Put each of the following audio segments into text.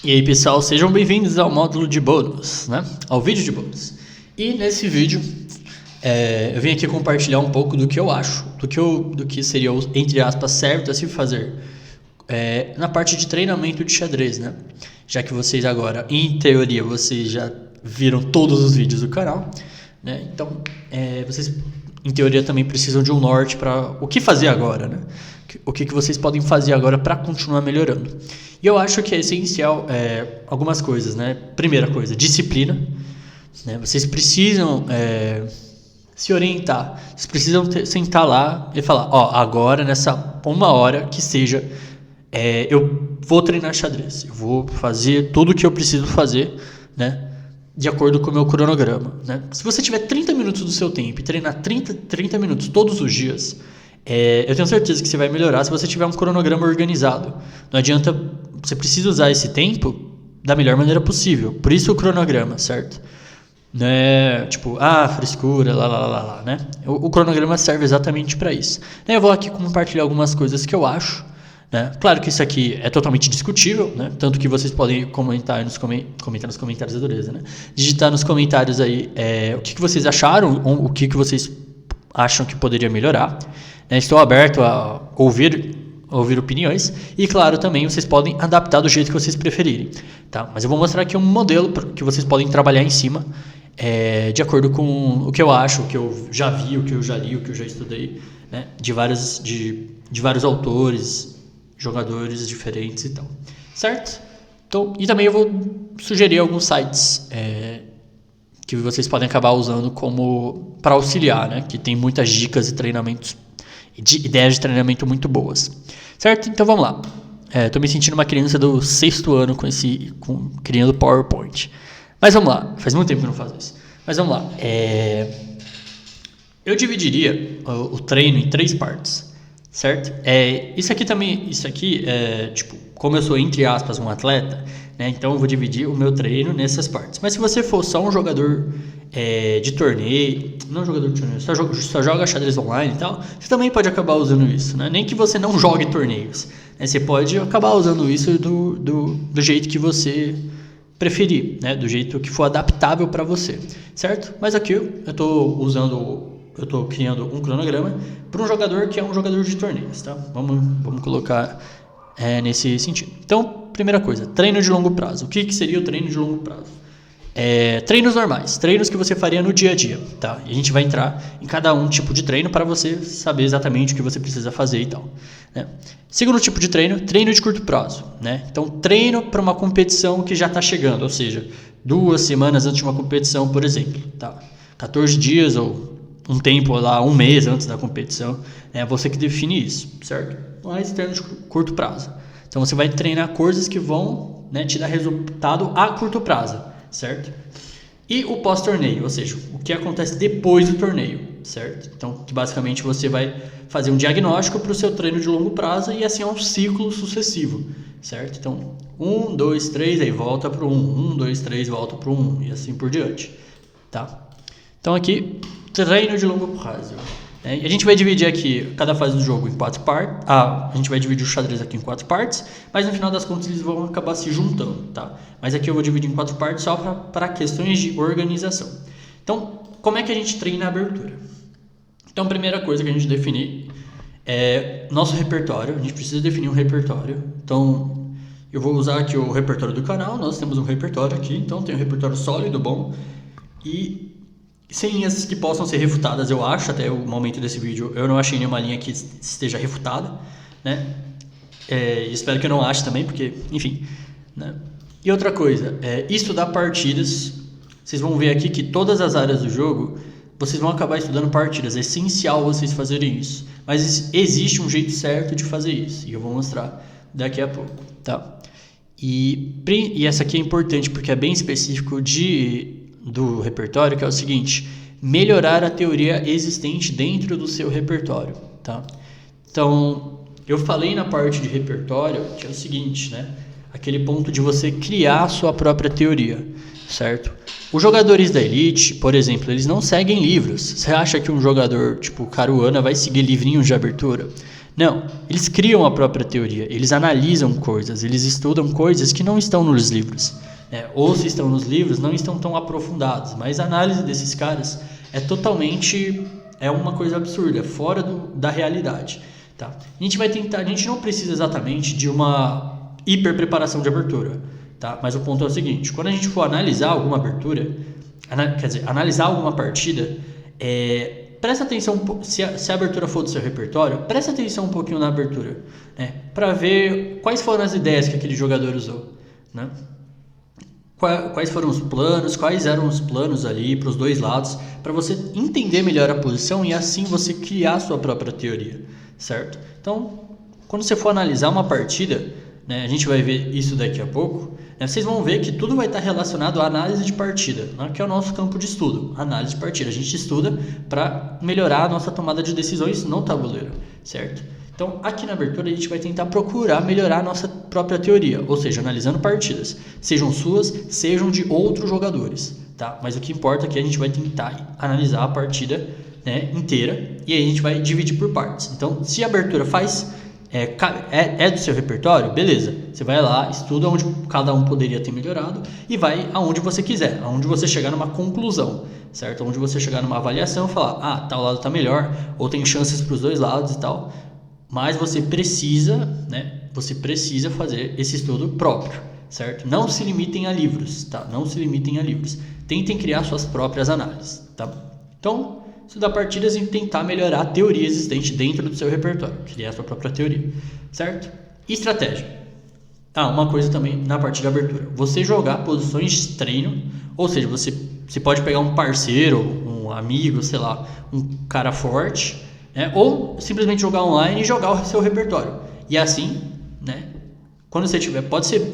E aí pessoal, sejam bem-vindos ao módulo de bônus, né? Ao vídeo de bônus. E nesse vídeo eu vim aqui compartilhar um pouco do que eu acho, do que seria, entre aspas, certo a se fazer na parte de treinamento de xadrez, né? Já que vocês agora, em teoria, vocês já viram todos os vídeos do canal, né? Então, vocês, em teoria, também precisam de um norte para o que fazer agora, né? O que vocês podem fazer agora para continuar melhorando. E eu acho que é essencial algumas coisas, né? Primeira coisa, disciplina, né? Vocês precisam se orientar, vocês precisam sentar lá e falar, agora nessa uma hora que seja, eu vou treinar xadrez, eu vou fazer tudo o que eu preciso fazer, né? De acordo com o meu cronograma, né? Se você tiver 30 minutos do seu tempo e treinar 30 minutos todos os dias, eu tenho certeza que você vai melhorar se você tiver um cronograma organizado. Não adianta, você precisa usar esse tempo da melhor maneira possível. Por isso o cronograma, certo? Não é tipo, frescura, lá, né? O cronograma serve exatamente para isso. Eu vou aqui compartilhar algumas coisas que eu acho, né? Claro que isso aqui é totalmente discutível, né? Tanto que vocês podem comentar nos comentários, adoreza, né? Digitar nos comentários aí o que vocês acharam, o que vocês acham que poderia melhorar. Estou aberto a ouvir opiniões e, claro, também vocês podem adaptar do jeito que vocês preferirem, tá? Mas eu vou mostrar aqui um modelo que vocês podem trabalhar em cima, de acordo com o que eu acho, o que eu já vi, o que eu já li, o que eu já estudei, né? De vários autores, jogadores diferentes e tal, certo? Então, e também eu vou sugerir alguns sites que vocês podem acabar usando como para auxiliar, né? Que tem muitas dicas e treinamentos, ideias de treinamento muito boas, certo? Então vamos lá. Tô me sentindo uma criança do 6º ano criando PowerPoint. Mas vamos lá, faz muito tempo que eu não faço isso. Mas vamos lá. Eu dividiria o treino em 3 partes, certo? Isso aqui tipo, como eu sou entre aspas um atleta, né? Então eu vou dividir o meu treino nessas partes. Mas se você for só um jogador de torneio, não jogador de torneio, só joga xadrez online e tal, você também pode acabar usando isso, né? Nem que você não jogue torneios, né? Você pode acabar usando isso do jeito que você preferir, né? Do jeito que for adaptável para você, certo? Mas aqui eu estou criando um cronograma para um jogador que é um jogador de torneios, tá? Vamos colocar nesse sentido. Então, primeira coisa, treino de longo prazo. O que seria o treino de longo prazo? Treinos normais, treinos que você faria no dia a dia, tá? E a gente vai entrar em cada tipo de treino para você saber exatamente o que você precisa fazer e tal, né? Segundo tipo de treino de curto prazo, né? Então, treino para uma competição que já está chegando, ou seja, 2 semanas antes de uma competição, por exemplo, tá? 14 dias ou um tempo lá, 1 mês antes da competição, é você que define isso, certo? Mas treino de curto prazo. Então, você vai treinar coisas que vão, né, te dar resultado a curto prazo, certo? E o pós-torneio, ou seja, o que acontece depois do torneio, certo? Então, que basicamente você vai fazer um diagnóstico para o seu treino de longo prazo e assim é um ciclo sucessivo, certo? Então, 1, 2, 3, aí volta para o 1, 2, 3, volta para o 1 e assim por diante, tá? Então aqui, treino de longo prazo. A gente vai dividir aqui cada fase do jogo em 4 partes. A gente vai dividir o xadrez aqui em 4 partes, mas no final das contas eles vão acabar se juntando, tá? Mas aqui eu vou dividir em 4 partes só para questões de organização. Então, como é que a gente treina a abertura? Então, a primeira coisa que a gente definir é nosso repertório. A gente precisa definir um repertório. Então, eu vou usar aqui o repertório do canal. Nós temos um repertório aqui, então tem um repertório sólido, bom. E sem linhas que possam ser refutadas, eu acho, até o momento desse vídeo, eu não achei nenhuma linha que esteja refutada, né? Espero que eu não ache também, porque, enfim, né? E outra coisa, estudar partidas. Vocês vão ver aqui que todas as áreas do jogo, vocês vão acabar estudando partidas. É essencial vocês fazerem isso. Mas existe um jeito certo de fazer isso, e eu vou mostrar daqui a pouco, tá? E essa aqui é importante, porque é bem específico do repertório, que é o seguinte: melhorar a teoria existente dentro do seu repertório, tá? Então, eu falei na parte de repertório que é o seguinte, né? Aquele ponto de você criar a sua própria teoria, certo? Os jogadores da Elite, por exemplo, eles não seguem livros. Você acha que um jogador tipo Caruana vai seguir livrinhos de abertura? Não, eles criam a própria teoria, eles analisam coisas, eles estudam coisas que não estão nos livros. Ou se estão nos livros, não estão tão aprofundados, mas a análise desses caras é totalmente, é uma coisa absurda, fora da realidade. Tá? A gente vai tentar, a gente não precisa exatamente de uma hiper preparação de abertura, tá? Mas o ponto é o seguinte, quando a gente for analisar alguma abertura, quer dizer, analisar alguma partida, presta atenção, se a abertura for do seu repertório, presta atenção um pouquinho na abertura, né? Para ver quais foram as ideias que aquele jogador usou, né? Quais foram os planos, quais eram os planos ali para os dois lados, para você entender melhor a posição e assim você criar a sua própria teoria, certo? Então, quando você for analisar uma partida, né, a gente vai ver isso daqui a pouco, né, vocês vão ver que tudo vai estar relacionado à análise de partida, né, que é o nosso campo de estudo, análise de partida. A gente estuda para melhorar a nossa tomada de decisões no tabuleiro, certo? Então, aqui na abertura, a gente vai tentar procurar melhorar a nossa própria teoria, ou seja, analisando partidas, sejam suas, sejam de outros jogadores, tá? Mas o que importa é que a gente vai tentar analisar a partida, né, inteira, e aí a gente vai dividir por partes. Então, se a abertura é do seu repertório, beleza, você vai lá, estuda onde cada um poderia ter melhorado e vai aonde você quiser, aonde você chegar numa conclusão, certo? Onde você chegar numa avaliação e falar, tal lado está melhor, ou tem chances para os dois lados e tal. Mas você precisa, né? Você precisa fazer esse estudo próprio, certo? Não se limitem a livros, tá? Não se limitem a livros. Tentem criar suas próprias análises, tá? Então, estudar partidas e tentar melhorar a teoria existente dentro do seu repertório, criar a sua própria teoria, certo? Estratégia. Uma coisa também na parte de abertura. Você jogar posições de treino, ou seja, você pode pegar um parceiro, um amigo, sei lá, um cara forte, ou simplesmente jogar online e jogar o seu repertório. E assim, né, quando você tiver, pode ser,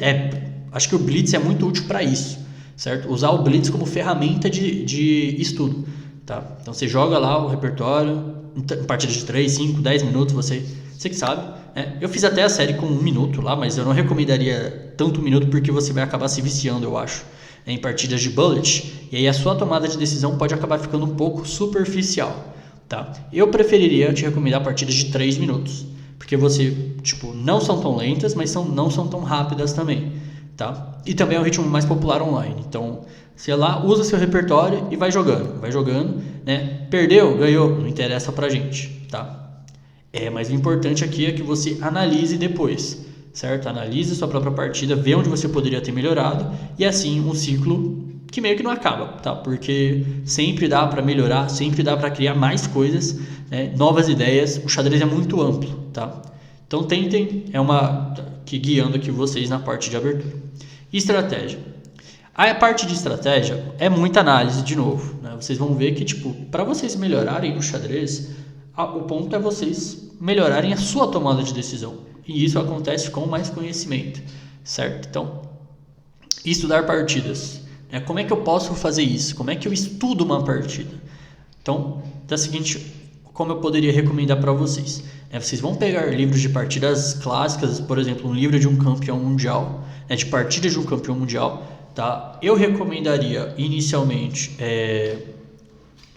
acho que o Blitz é muito útil para isso, certo? Usar o Blitz como ferramenta de estudo, tá? Então você joga lá o repertório, em partidas de 3, 5, 10 minutos, você que sabe. Eu fiz até a série com 1 minuto lá, mas eu não recomendaria tanto 1 minuto porque você vai acabar se viciando, eu acho, em partidas de bullet, e aí a sua tomada de decisão pode acabar ficando um pouco superficial. Tá? Eu preferiria te recomendar partidas de 3 minutos, porque não são tão lentas, mas não são tão rápidas também, tá? E também é um ritmo mais popular online, então, sei lá, usa seu repertório e vai jogando, né? Perdeu, ganhou, não interessa pra gente, tá? Mas o importante aqui é que você analise depois, certo? Analise a sua própria partida, vê onde você poderia ter melhorado, e assim um ciclo que meio que não acaba, tá? Porque sempre dá para melhorar, sempre dá para criar mais coisas, né? Novas ideias. O xadrez é muito amplo, tá? Então tentem, guiando aqui vocês na parte de abertura. Estratégia. A parte de estratégia é muita análise de novo, né? Vocês vão ver que para vocês melhorarem no xadrez, o ponto é vocês melhorarem a sua tomada de decisão. E isso acontece com mais conhecimento, certo? Então, estudar partidas. Como é que eu posso fazer isso? Como é que eu estudo uma partida? Então, da seguinte, como eu poderia recomendar para vocês? Vocês vão pegar livros de partidas clássicas, por exemplo, um livro de um campeão mundial, de partidas de um campeão mundial, tá? Eu recomendaria inicialmente,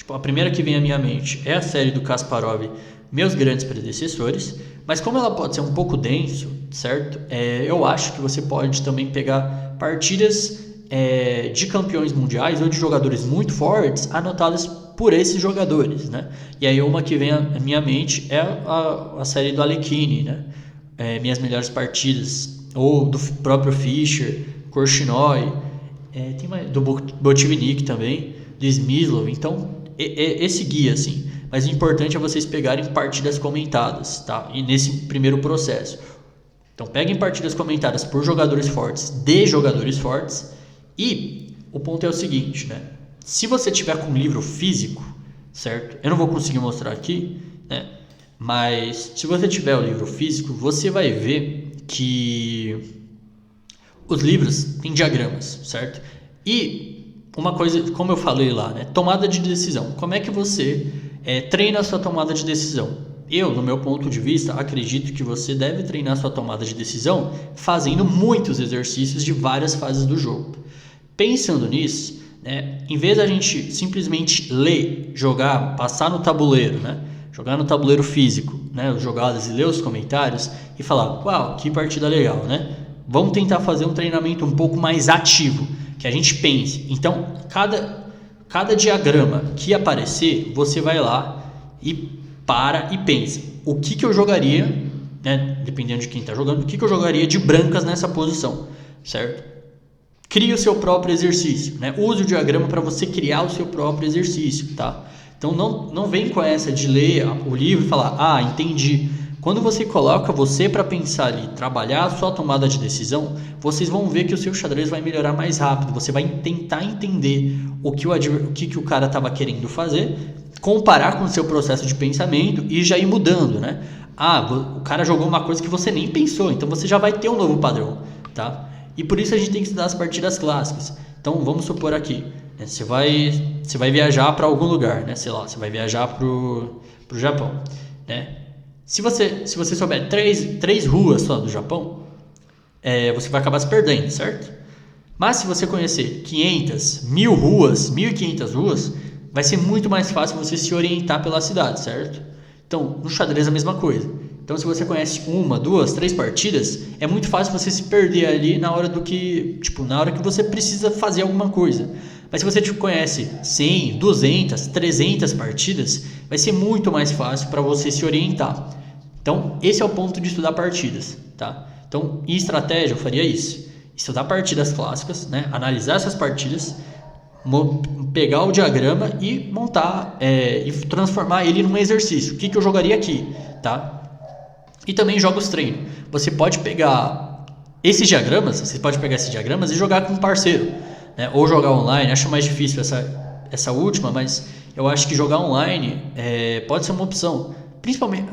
a primeira que vem à minha mente é a série do Kasparov, Meus Grandes Predecessores, mas como ela pode ser um pouco denso, certo? Eu acho que você pode também pegar partidas de campeões mundiais ou de jogadores muito fortes anotadas por esses jogadores, né? E aí uma que vem à minha mente é a série do Alekhine, né? Minhas Melhores Partidas, ou do próprio Fischer, Korchnoi, tem mais, do Botvinnik também, do Smyslov. Então esse guia, assim. Mas o importante é vocês pegarem partidas comentadas, tá? E nesse primeiro processo, então peguem partidas comentadas por jogadores fortes, de jogadores fortes. E o ponto é o seguinte, né? Se você tiver com um livro físico, certo? Eu não vou conseguir mostrar aqui, né? Mas se você tiver o livro físico, você vai ver que os livros têm diagramas, certo? E uma coisa, como eu falei lá, né? Tomada de decisão. Como é que você treina a sua tomada de decisão? Eu, no meu ponto de vista, acredito que você deve treinar a sua tomada de decisão fazendo muitos exercícios de várias fases do jogo. Pensando nisso, em vez da gente simplesmente ler, jogar, passar no tabuleiro, né? jogar no tabuleiro físico, né, as jogadas e ler os comentários e falar, uau, que partida legal, né? Vamos tentar fazer um treinamento um pouco mais ativo, que a gente pense. Então, cada diagrama que aparecer, você vai lá e para e pensa, o que eu jogaria, né, dependendo de quem está jogando, o que eu jogaria de brancas nessa posição, certo? Crie o seu próprio exercício, né? Use o diagrama para você criar o seu próprio exercício, tá? Então não vem com essa de ler o livro e falar, entendi. Quando você coloca você para pensar ali, trabalhar a sua tomada de decisão, vocês vão ver que o seu xadrez vai melhorar mais rápido. Você vai tentar entender o que o cara estava querendo fazer, comparar com o seu processo de pensamento e já ir mudando, né? O cara jogou uma coisa que você nem pensou, então você já vai ter um novo padrão, tá? E por isso a gente tem que estudar as partidas clássicas. Então vamos supor aqui, né, você vai viajar para algum lugar, né? Sei lá, você vai viajar pro Japão, né? Se você souber três ruas só do Japão, você vai acabar se perdendo, certo? Mas se você conhecer 500, 1000 ruas, 1500 ruas, vai ser muito mais fácil você se orientar pela cidade, certo? Então, no xadrez é a mesma coisa. Então, se você conhece 1, 2, 3 partidas, é muito fácil você se perder ali na hora que você precisa fazer alguma coisa. Mas se você conhece 100, 200, 300 partidas, vai ser muito mais fácil para você se orientar. Então, esse é o ponto de estudar partidas, tá? Então, em estratégia, eu faria isso. Estudar partidas clássicas, né? Analisar essas partidas, pegar o diagrama e montar e transformar ele num exercício. O que eu jogaria aqui, tá? E também jogos treino. Você pode pegar esses diagramas e jogar com um parceiro, né? Ou jogar online. Acho mais difícil essa última, mas eu acho que jogar online pode ser uma opção. Principalmente,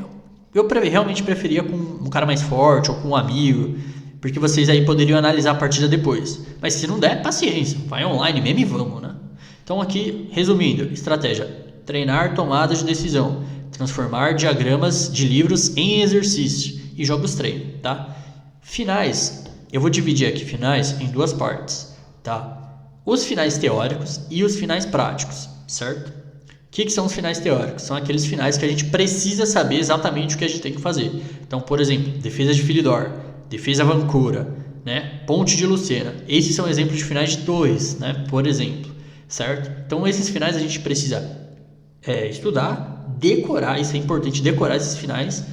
eu realmente preferia com um cara mais forte ou com um amigo, porque vocês aí poderiam analisar a partida depois. Mas se não der, paciência, vai online mesmo e vamos, né? Então aqui, resumindo, estratégia: treinar tomada de decisão, transformar diagramas de livros em exercício e jogos treino, tá? Finais, eu vou dividir aqui finais em duas partes, tá? Os finais teóricos e os finais práticos, certo? O que são os finais teóricos? São aqueles finais que a gente precisa saber exatamente o que a gente tem que fazer. Então, por exemplo, defesa de Philidor, defesa Vancouver, né? Ponte de Lucena. Esses são exemplos de finais de torres, né? Por exemplo, certo? Então, esses finais a gente precisa estudar, decorar. Isso é importante, decorar esses finais,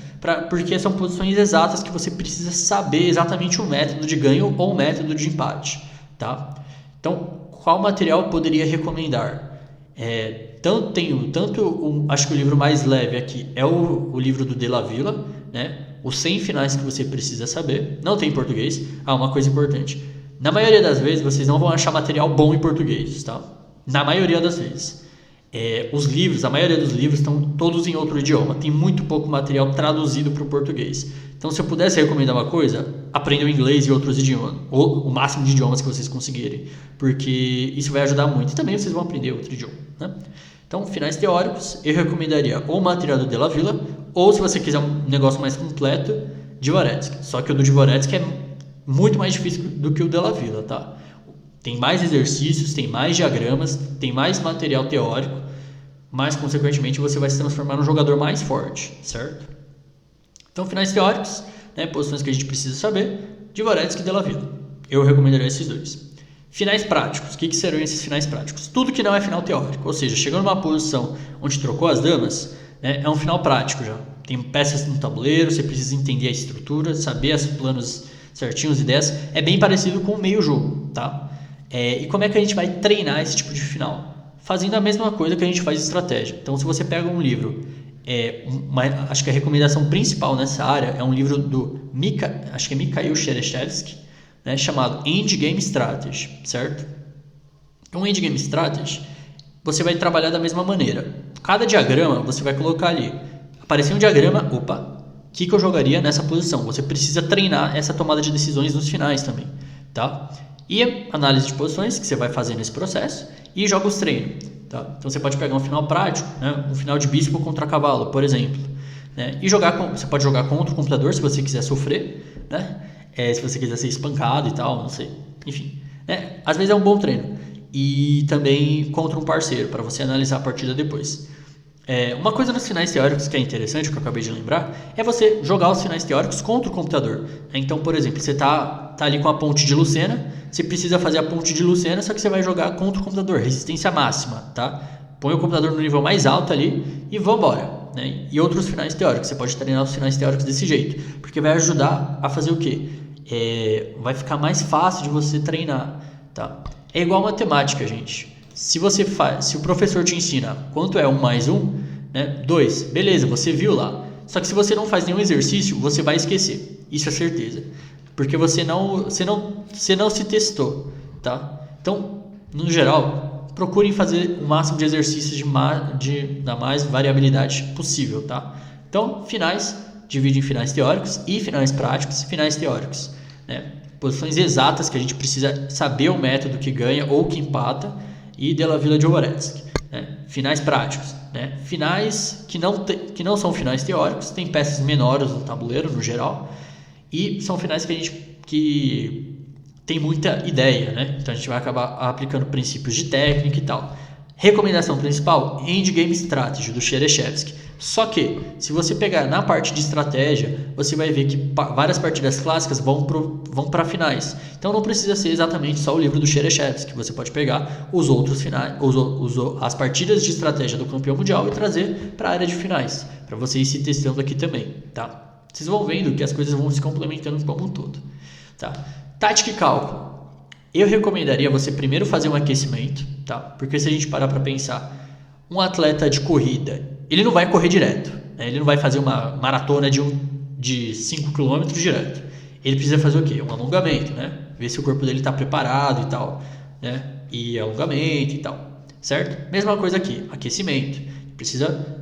porque são posições exatas que você precisa saber exatamente o método de ganho ou o método de empate, tá? Então, qual material eu poderia recomendar? Acho que o livro mais leve aqui é o livro do De La Villa, né? Os 100 finais que você precisa saber. Não tem em português. Uma coisa importante: na maioria das vezes vocês não vão achar material bom em português, tá? Na maioria das vezes. A maioria dos livros estão todos em outro idioma. Tem muito pouco material traduzido para o português. Então, se eu pudesse recomendar uma coisa, aprenda o inglês e outros idiomas, ou o máximo de idiomas que vocês conseguirem, porque isso vai ajudar muito. E também vocês vão aprender outro idioma, né? Então, finais teóricos, eu recomendaria ou o material do De La Villa, ou, se você quiser um negócio mais completo, Dvoretsky. Só que o do Dvoretsky é muito mais difícil do que o De La Villa, tá? Tem mais exercícios, tem mais diagramas, tem mais material teórico, mas, consequentemente, você vai se transformar num jogador mais forte, certo? Então, finais teóricos, né, posições que a gente precisa saber, Dvoretsky e De La Villa. Eu recomendaria esses dois. Finais práticos. O que serão esses finais práticos? Tudo que não é final teórico, ou seja, chegando numa posição onde trocou as damas, né, é um final prático já. Tem peças no tabuleiro, você precisa entender a estrutura, saber os planos certinhos, ideias. É bem parecido com o meio jogo, tá? E como é que a gente vai treinar esse tipo de final? Fazendo a mesma coisa que a gente faz em estratégia. Então, se você pega um livro, acho que a recomendação principal nessa área é um livro do Mikhail Shereshevsky, né, chamado Endgame Strategy, certo? Então, Endgame Strategy, você vai trabalhar da mesma maneira. Cada diagrama, você vai colocar ali. Apareceu um diagrama, o que eu jogaria nessa posição? Você precisa treinar essa tomada de decisões nos finais também, tá? E análise de posições, que você vai fazer nesse processo, e jogos treino, tá? Então, você pode pegar um final prático, né, um final de bispo contra cavalo, por exemplo, né? E você pode jogar contra o computador, se você quiser sofrer, né? Se você quiser ser espancado e tal, não sei. Enfim, né? Às vezes é um bom treino. E também contra um parceiro, para você analisar a partida depois. Uma coisa nos finais teóricos que é interessante, que eu acabei de lembrar, é você jogar os finais teóricos contra o computador. Então, por exemplo, você tá ali com a ponte de Lucena, você precisa fazer a ponte de Lucena, só que você vai jogar contra o computador, resistência máxima, tá? Põe o computador no nível mais alto ali e vambora, né? E outros finais teóricos, você pode treinar os finais teóricos desse jeito, porque vai ajudar a fazer o quê? Vai ficar mais fácil de você treinar, tá? É igual matemática, gente. Se o professor te ensina quanto é 1 mais 1, né? 2, beleza, você viu lá. Só que se você não faz nenhum exercício, você vai esquecer. Isso é certeza. Porque você não se testou, tá? Então, no geral, procurem fazer o máximo de exercícios da mais variabilidade possível, tá? Então, finais, divide em finais teóricos e finais práticos, finais teóricos, né? Posições exatas que a gente precisa saber o método que ganha ou que empata, e Della Villa Jovoretsky, né? Finais práticos, né? Finais que não são finais teóricos, tem peças menores no tabuleiro no geral, e são finais que tem muita ideia, né? Então a gente vai acabar aplicando princípios de técnica e tal. Recomendação principal, Endgame Strategy, do Chereshevsky. Só que, se você pegar na parte de estratégia, você vai ver que várias partidas clássicas vão para finais. Então não precisa ser exatamente só o livro do Chereshevsky. Você pode pegar os outros finais, as partidas de estratégia do campeão mundial e trazer para a área de finais, para você ir se testando aqui também, tá? Vocês vão vendo que as coisas vão se complementando como um todo, tá? Tática e cálculo. Eu recomendaria você primeiro fazer um aquecimento, tá? Porque se a gente parar para pensar, um atleta de corrida, ele não vai correr direto, né? Ele não vai fazer uma maratona de 5 km direto. Ele precisa fazer o quê? Um alongamento, né? Ver se o corpo dele está preparado e tal, né? E alongamento e tal, certo? Mesma coisa aqui, aquecimento. Precisa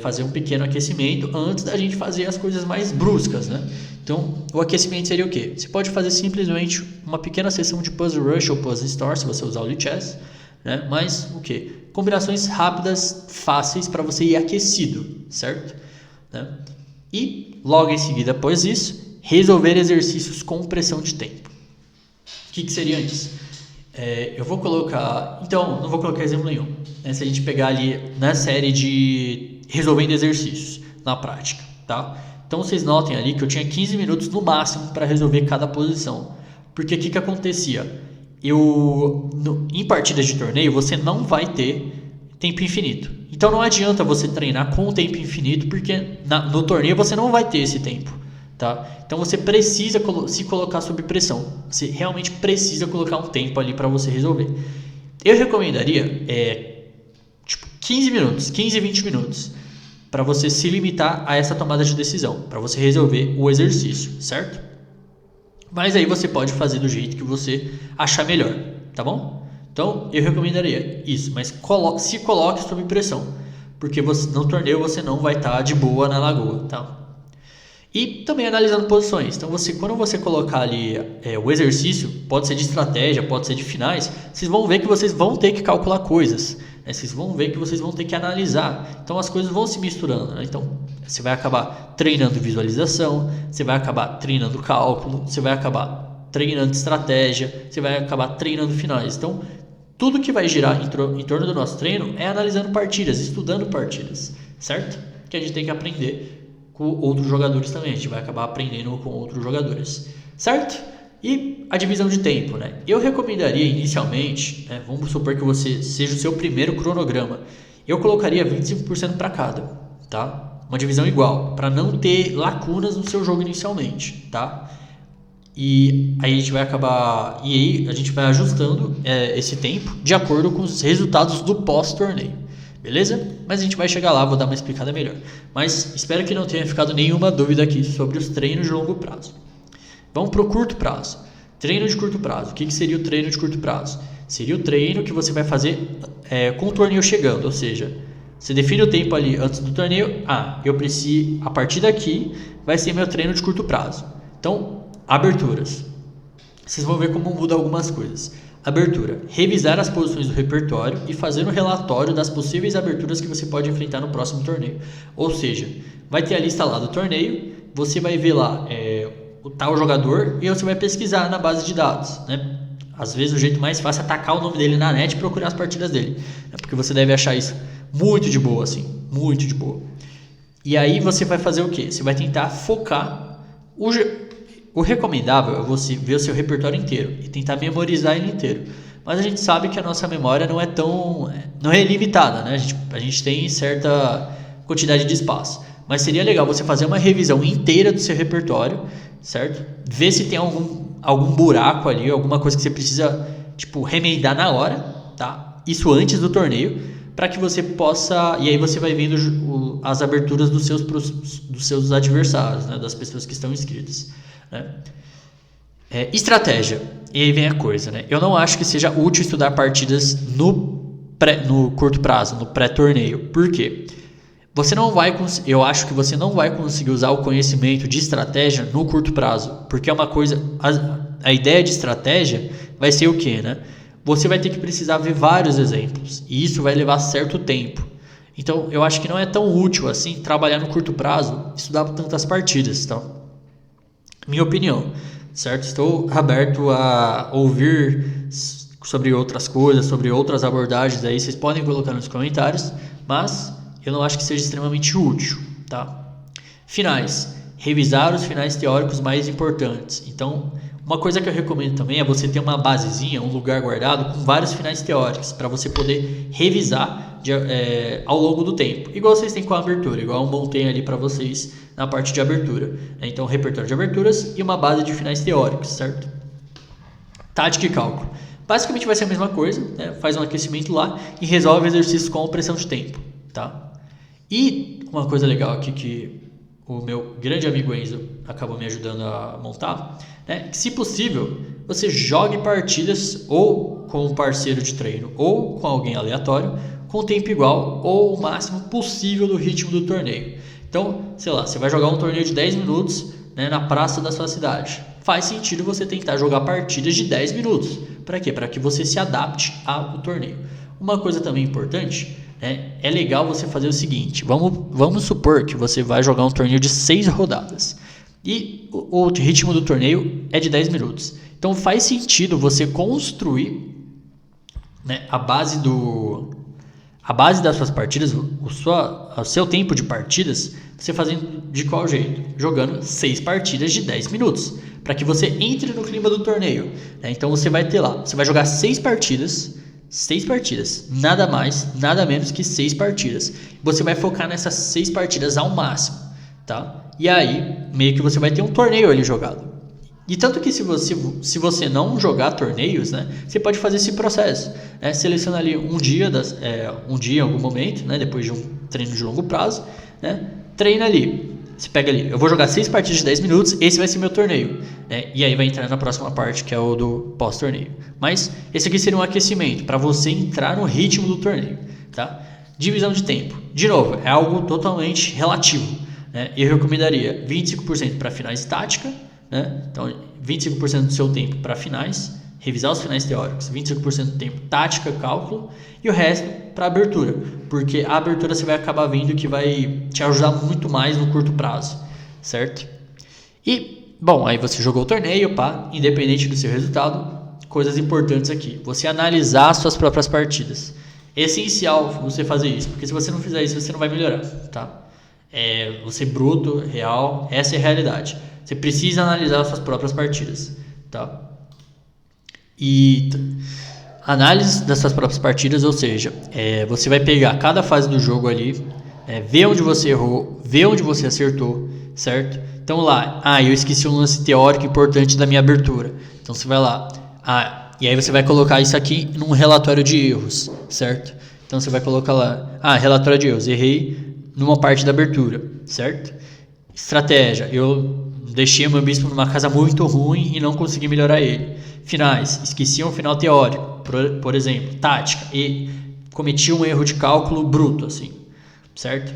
fazer um pequeno aquecimento antes da gente fazer as coisas mais bruscas, né? Então, o aquecimento seria o quê? Você pode fazer simplesmente uma pequena sessão de Puzzle Rush ou Puzzle Store, se você usar o Lichess, né? Mas o quê? Combinações rápidas, fáceis para você ir aquecido, certo? Né? E logo em seguida, após isso, resolver exercícios com pressão de tempo. O que seria isso? Eu vou colocar... Então, não vou colocar exemplo nenhum. Se a gente pegar ali na série de resolvendo exercícios na prática, tá? Então vocês notem ali que eu tinha 15 minutos no máximo para resolver cada posição. Porque o que acontecia? Em partidas de torneio você não vai ter tempo infinito. Então não adianta você treinar com o tempo infinito, porque no torneio você não vai ter esse tempo, tá? Então você precisa se colocar sob pressão. Você realmente precisa colocar um tempo ali para você resolver. Eu recomendaria 15 minutos, 15, 20 minutos, para você se limitar a essa tomada de decisão, para você resolver o exercício, certo? Mas aí você pode fazer do jeito que você achar melhor, tá bom? Então eu recomendaria isso, mas se coloque sob pressão, porque no torneio você não vai estar de boa na lagoa, tá? E também analisando posições. Então quando você colocar ali o exercício, pode ser de estratégia, pode ser de finais, vocês vão ver que vocês vão ter que calcular coisas, né? Vocês vão ver que vocês vão ter que analisar. Então as coisas vão se misturando, né? Então você vai acabar treinando visualização, você vai acabar treinando cálculo, você vai acabar treinando estratégia, você vai acabar treinando finais. Então tudo que vai girar em torno do nosso treino é analisando partidas, estudando partidas, certo? Que a gente tem que aprender com outros jogadores também, a gente vai acabar aprendendo com outros jogadores, certo? E a divisão de tempo, né? Eu recomendaria inicialmente, né, vamos supor que você seja o seu primeiro cronograma, eu colocaria 25% para cada, tá? Uma divisão igual, para não ter lacunas no seu jogo inicialmente, tá? E aí a gente vai ajustando esse tempo de acordo com os resultados do pós-torneio. Beleza? Mas a gente vai chegar lá, vou dar uma explicada melhor. Mas espero que não tenha ficado nenhuma dúvida aqui sobre os treinos de longo prazo. Vamos para o curto prazo. Treino de curto prazo. O que seria o treino de curto prazo? Seria o treino que você vai fazer com o torneio chegando. Ou seja, você define o tempo ali antes do torneio. Eu preciso, a partir daqui vai ser meu treino de curto prazo. Então, aberturas. Vocês vão ver como muda algumas coisas. Abertura. Revisar as posições do repertório e fazer um relatório das possíveis aberturas que você pode enfrentar no próximo torneio. Ou seja, vai ter a lista lá do torneio, você vai ver lá o tal jogador e você vai pesquisar na base de dados, né? Às vezes o jeito mais fácil é atacar o nome dele na net e procurar as partidas dele, né? Porque você deve achar isso muito de boa, assim. muito de boa. E aí você vai fazer o quê? Você vai tentar focar. O recomendável é você ver o seu repertório inteiro e tentar memorizar ele inteiro. Mas a gente sabe que a nossa memória não é ilimitada, né? A gente tem certa quantidade de espaço. Mas seria legal você fazer uma revisão inteira do seu repertório, certo? Ver se tem algum buraco ali, alguma coisa que você precisa, tipo, remendar na hora, tá? Isso antes do torneio, para que você possa... E aí você vai vendo as aberturas dos seus adversários, né? Das pessoas que estão inscritas, né? Estratégia. E aí vem a coisa, né? Eu não acho que seja útil estudar partidas no curto prazo, no pré-torneio. Por quê? Eu acho que você não vai conseguir usar o conhecimento de estratégia no curto prazo, porque é uma coisa... A ideia de estratégia vai ser o quê, né? Você vai ter que precisar ver vários exemplos, e isso vai levar certo tempo. Então, eu acho que não é tão útil assim trabalhar no curto prazo, estudar tantas partidas, tá? Minha opinião, certo? Estou aberto a ouvir sobre outras coisas, sobre outras abordagens aí, vocês podem colocar nos comentários, mas eu não acho que seja extremamente útil, tá? Finais. Revisar os finais teóricos mais importantes. Então, uma coisa que eu recomendo também é você ter uma basezinha, um lugar guardado com vários finais teóricos, para você poder revisar ao longo do tempo. Igual vocês têm com a abertura, igual eu montei ali para vocês na parte de abertura. Então, repertório de aberturas e uma base de finais teóricos, certo? Tática e cálculo. Basicamente vai ser a mesma coisa, né? Faz um aquecimento lá e resolve exercícios com pressão de tempo, tá? E uma coisa legal aqui que o meu grande amigo Enzo acabou me ajudando a montar, né? Que, se possível, você jogue partidas ou com um parceiro de treino ou com alguém aleatório com tempo igual ou o máximo possível do ritmo do torneio. Então, sei lá, você vai jogar um torneio de 10 minutos, né, na praça da sua cidade. Faz sentido você tentar jogar partidas de 10 minutos. Para quê? Para que você se adapte ao torneio. Uma coisa também importante... É legal você fazer o seguinte, vamos supor que você vai jogar um torneio de 6 rodadas e o ritmo do torneio é de 10 minutos. Então faz sentido você construir, né, a base das suas partidas, o seu tempo de partidas, você fazendo de qual jeito? Jogando 6 partidas de 10 minutos, para que você entre no clima do torneio, né? Então você vai jogar 6 partidas, nada mais, nada menos que 6 partidas. Você vai focar nessas 6 partidas ao máximo, tá? E aí, meio que você vai ter um torneio ali jogado. E tanto que se você não jogar torneios, né, você pode fazer esse processo, né? Seleciona ali um dia em algum momento, né, depois de um treino de longo prazo, né? Treina ali. Você pega ali, eu vou jogar 6 partidas de 10 minutos, esse vai ser meu torneio, né? E aí vai entrar na próxima parte, que é o do pós-torneio. Mas esse aqui seria um aquecimento, para você entrar no ritmo do torneio, tá? Divisão de tempo. De novo, é algo totalmente relativo, né? Eu recomendaria 25% para finais de tática, né? Então, 25% do seu tempo para finais, revisar os finais teóricos, 25% do tempo tática, cálculo, e o resto para abertura, porque a abertura você vai acabar vendo que vai te ajudar muito mais no curto prazo, certo? E, bom, aí você jogou o torneio, pá, independente do seu resultado, coisas importantes aqui, você analisar as suas próprias partidas. É essencial você fazer isso, porque se você não fizer isso, você não vai melhorar, tá? Você bruto, real, essa é a realidade. Você precisa analisar as suas próprias partidas, tá? E análise das suas próprias partidas, ou seja, você vai pegar cada fase do jogo ali, ver onde você errou, ver onde você acertou, certo? Então lá, eu esqueci um lance teórico importante da minha abertura. Então você vai lá, e aí você vai colocar isso aqui num relatório de erros, certo? Então você vai colocar lá, relatório de erros, errei numa parte da abertura, certo? Estratégia, eu deixei o meu bispo numa casa muito ruim e não consegui melhorar ele. Finais, esqueci um final teórico, por exemplo, tática, e cometi um erro de cálculo bruto, assim, certo?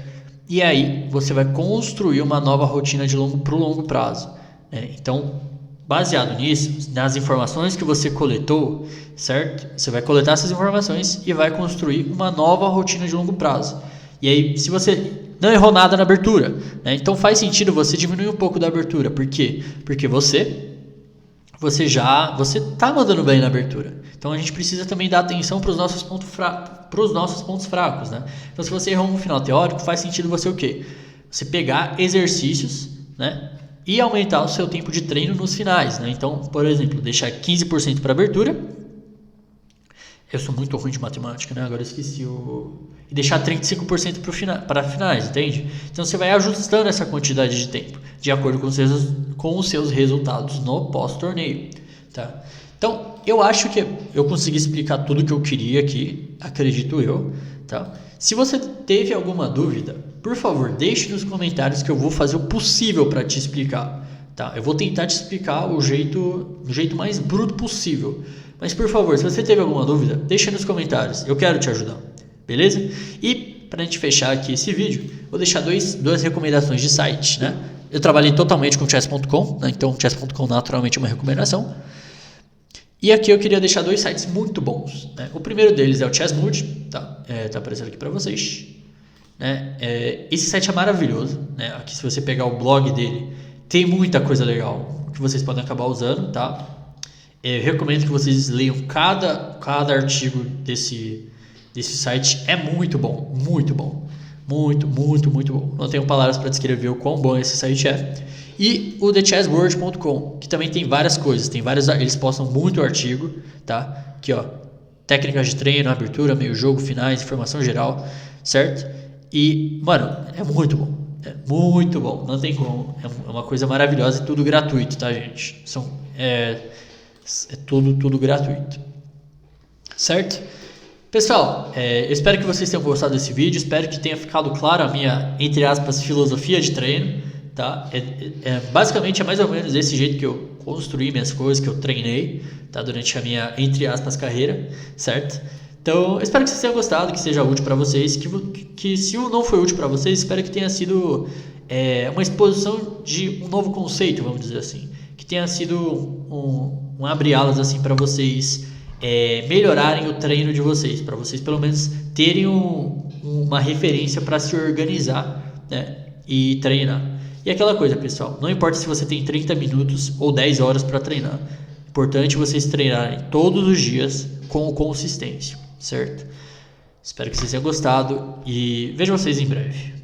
E aí você vai construir uma nova rotina pro longo prazo, né? Então, baseado nisso, nas informações que você coletou, certo? Você vai coletar essas informações e vai construir uma nova rotina de longo prazo. E aí, se você não errou nada na abertura, né? Então faz sentido você diminuir um pouco da abertura. Por quê? Porque você você tá mandando bem na abertura. Então a gente precisa também dar atenção para os nossos pontos fracos, né? Então se você errou um final teórico, faz sentido você o quê? Você pegar exercícios, né? E aumentar o seu tempo de treino nos finais, né? Então, por exemplo, deixar 15% para abertura. Eu sou muito ruim de matemática, né? Agora eu esqueci o... E deixar 35% para finais, entende? Então você vai ajustando essa quantidade de tempo de acordo com os seus resultados no pós-torneio, tá? Então, eu acho que eu consegui explicar tudo que eu queria aqui, acredito eu, tá? Se você teve alguma dúvida, por favor, deixe nos comentários que eu vou fazer o possível para te explicar, tá? Eu vou tentar te explicar do jeito mais bruto possível. Mas, por favor, se você teve alguma dúvida, deixa nos comentários, eu quero te ajudar, beleza? E, para a gente fechar aqui esse vídeo, vou deixar duas recomendações de site, né? Eu trabalhei totalmente com chess.com, né? Então chess.com naturalmente é uma recomendação. E aqui eu queria deixar 2 sites muito bons, né? O primeiro deles é o Chessmood, tá? Tá aparecendo aqui para vocês, né? Esse site é maravilhoso, né? Aqui se você pegar o blog dele, tem muita coisa legal que vocês podem acabar usando, tá? Eu recomendo que vocês leiam cada artigo desse site, é muito bom, muito bom. Muito, muito, muito bom. Não tenho palavras para descrever o quão bom esse site é. E o thechessworld.com, que também tem várias coisas, eles postam muito artigo, tá? Aqui, ó, técnicas de treino, abertura, meio jogo, finais, informação geral, certo? E, mano, é muito bom. É muito bom, não tem como. É uma coisa maravilhosa e tudo gratuito, tá, gente? É tudo gratuito, certo? Pessoal, eu espero que vocês tenham gostado desse vídeo, espero que tenha ficado claro a minha, entre aspas, filosofia de treino, tá? Basicamente é mais ou menos desse jeito que eu construí minhas coisas, que eu treinei, tá? Durante a minha, entre aspas, carreira, certo? Então, eu espero que vocês tenham gostado, que seja útil para vocês, que se não foi útil para vocês, espero que tenha sido uma exposição de um novo conceito, vamos dizer assim, que tenha sido um abre-alas assim para vocês melhorarem o treino de vocês, para vocês pelo menos terem uma referência para se organizar, né, e treinar. E aquela coisa, pessoal, não importa se você tem 30 minutos ou 10 horas para treinar, é importante vocês treinarem todos os dias com consistência, certo? Espero que vocês tenham gostado e vejo vocês em breve.